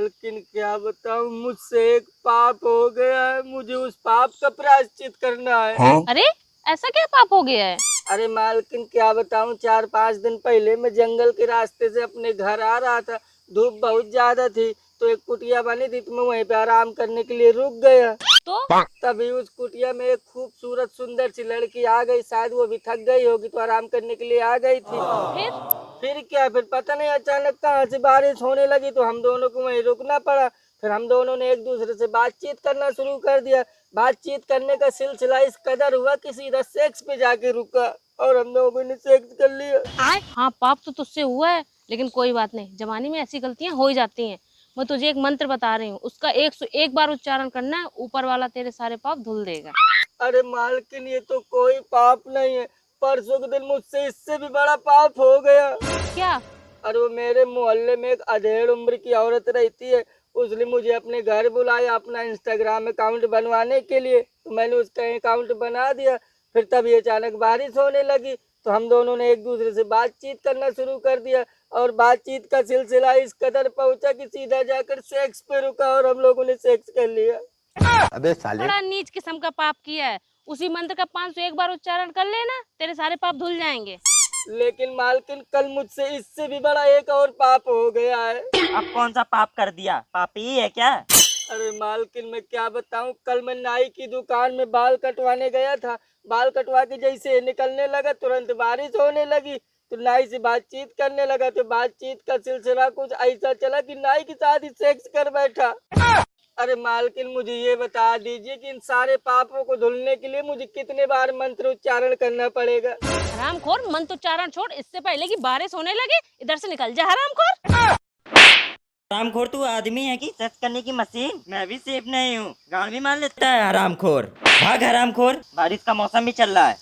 मालकिन क्या बताऊं, मुझसे एक पाप हो गया है, मुझे उस पाप का प्रायश्चित करना है। हाँ? अरे ऐसा क्या पाप हो गया है? अरे मालकिन क्या बताऊं, 4-5 दिन पहले मैं जंगल के रास्ते से अपने घर आ रहा था। धूप बहुत ज्यादा थी तो एक कुटिया बनी थी, तो मैं वहीं पे आराम करने के लिए रुक गया। तो तभी उस कुटिया में एक खूबसूरत सुंदर सी लड़की आ गई। शायद वो भी थक गई होगी तो आराम करने के लिए आ गई थी। फिर क्या, फिर पता नहीं अचानक कहाँ से बारिश होने लगी तो हम दोनों को वहीं रुकना पड़ा। फिर हम दोनों ने एक दूसरे से बातचीत करना शुरू कर दिया। बातचीत करने का सिलसिला इस कदर हुआ कि सीधा सेक्स पे जाके रुका और हम लोगों ने सेक्स कर लिया। हाँ, पाप तो तुझसे हुआ है, लेकिन कोई बात नहीं, जवानी में ऐसी गलतियां हो ही जाती हैं। मैं तुझे एक मंत्र बता रही हूँ, उसका 101 बार उच्चारण करना है, ऊपर वाला तेरे सारे पाप धुल देगा। अरे मालकिन ये तो कोई पाप नहीं है, परसों के दिन मुझसे इससे भी बड़ा पाप हो गया। क्या? और वो मेरे मोहल्ले में एक अधेड़ उम्र की औरत रहती है, उसने मुझे अपने घर बुलाया अपना इंस्टाग्राम अकाउंट बनवाने के लिए। तो मैंने उसका अकाउंट बना दिया। फिर तभी अचानक बारिश होने लगी तो हम दोनों ने एक दूसरे से बातचीत करना शुरू कर दिया और बातचीत का सिलसिला इस कदर पहुंचा कि सीधा जाकर सेक्स पे रुका और हम लोगों ने सेक्स कर लिया। अबे साले। बड़ा नीच किस्म का पाप किया है। उसी मंत्र का 501 बार उच्चारण कर लेना, तेरे सारे पाप धुल जाएंगे। लेकिन मालकिन कल मुझसे इससे भी बड़ा एक और पाप हो गया है। अब कौन सा पाप कर दिया? पापी ही है क्या? अरे मालकिन मैं क्या बताऊं, कल मैं नाई की दुकान में बाल कटवाने गया था। बाल कटवा के जैसे निकलने लगा तुरंत बारिश होने लगी। तो नाई से बातचीत करने लगा तो बातचीत का सिलसिला कुछ ऐसा चला कि नाई के साथ ही सेक्स कर बैठा। अरे मालकिन मुझे ये बता दीजिए कि इन सारे पापों को धुलने के लिए मुझे कितने बार मंत्र उच्चारण करना पड़ेगा? हरामखोर, मंत्र उच्चारण छोड़, इससे पहले कि बारिश होने लगे इधर से निकल जा हरामखोर। हरामखोर तू आदमी है कि सेक्स करने की मशीन? मैं भी सेफ नहीं हूँ, गाड़ भी मार लेता है हरामखोर। भाग हरामखोर, बारिश का मौसम भी चल रहा है।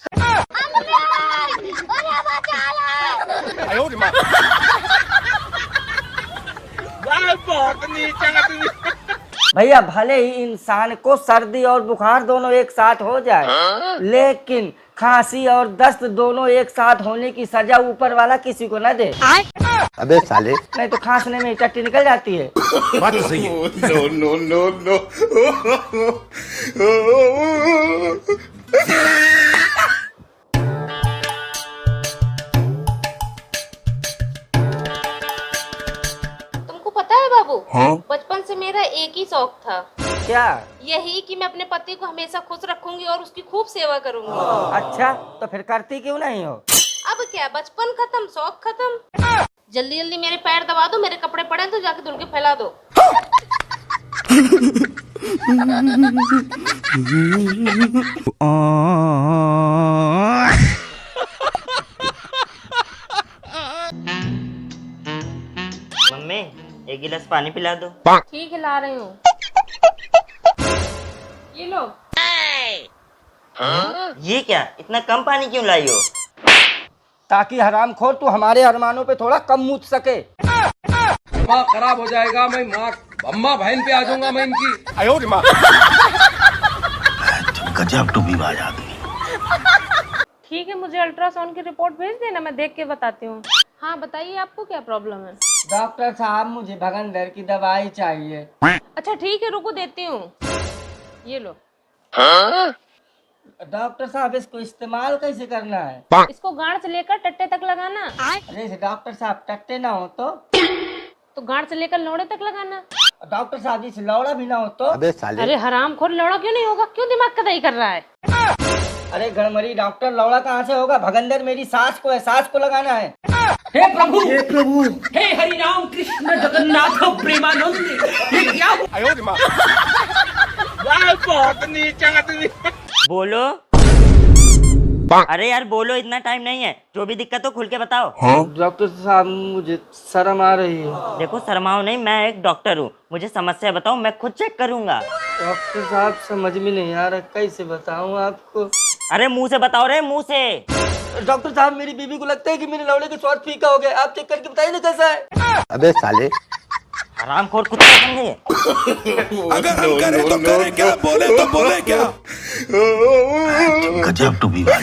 भैया भले ही इंसान को सर्दी और बुखार दोनों एक साथ हो जाए, लेकिन खांसी और दस्त दोनों एक साथ होने की सजा ऊपर वाला किसी को न दे। अबे साले। नहीं तो खांसने में टट्टी निकल जाती है। बात तो सही है। No no no no. तुमको पता है बाबू, हाँ? बचपन से मेरा एक ही शौक था। क्या? यही कि मैं अपने पति को हमेशा खुश रखूंगी और उसकी खूब सेवा करूंगी। अच्छा तो फिर करती क्यों नहीं हो? अब क्या, बचपन खत्म शौक खत्म। जल्दी जल्दी मेरे पैर दबा दो, मेरे कपड़े पड़े तो जाके धुल के फैला दो। मम्मी एक गिलास पानी पिला दो। ठीक है, ला रही हूँ। ये लो। ये क्या, इतना कम पानी क्यों लाई हो? ताकि हरामखोर तू हमारे अरमानों पे थोड़ा कम मूत सके। दिमाग खराब हो जाएगा, मैं माँ अम्मा बहन पे आ जाऊंगा मैं इनकी। गजब टूबीबाज आदमी। ठीक है, मुझे अल्ट्रासाउंड की रिपोर्ट भेज देना, मैं देख के बताती हूँ। हाँ बताइए, आपको क्या प्रॉब्लम है? डॉक्टर साहब मुझे भगंदर की दवाई चाहिए। अच्छा ठीक है, रुको देती हूँ। ये लो। डॉक्टर साहब इसको इस्तेमाल कैसे करना है? इसको गांड से लेकर टट्टे तक लगाना। अरे डॉक्टर साहब टट्टे ना हो तो गांड से लेकर लौड़े तक लगाना। डॉक्टर साहब इस लौड़ा भी ना हो तो? अबे साले। अरे हरामखोर, लौड़ा क्यों नहीं होगा? क्यों दिमाग का दही कर रहा है? अरे गड़मरी डॉक्टर, लौड़ा कहाँ से होगा? भगंदर मेरी सास को है, सास को लगाना है। हे प्रभु, हे प्रभु, हे हरि राम कृष्ण जगन्नाथ प्रेमानंद। ये क्या? बहुत नीचा आदमी। बोलो। अरे यार बोलो, इतना टाइम नहीं है, जो भी दिक्कत हो खुल के बताओ। डॉक्टर साहब मुझे शर्म आ रही है। देखो शर्माओ नहीं, मैं एक डॉक्टर हूँ, मुझे समस्या बताओ, मैं खुद चेक करूंगा। डॉक्टर साहब समझ में नहीं आ रहा, कैसे बताऊं आपको? अरे मुंह से बताओ रे, मुंह से। डॉक्टर साहब मेरी बीवी को लगता है कि मेरे लौड़े के स्वाद फीका हो गया, आप चेक करके बताइए ना कैसा है। अबे साले। हरामखोर कुत्ता समझे। अगर हम करें तो करें क्या, बोले तो बोले क्या। गजब टूबीबाज।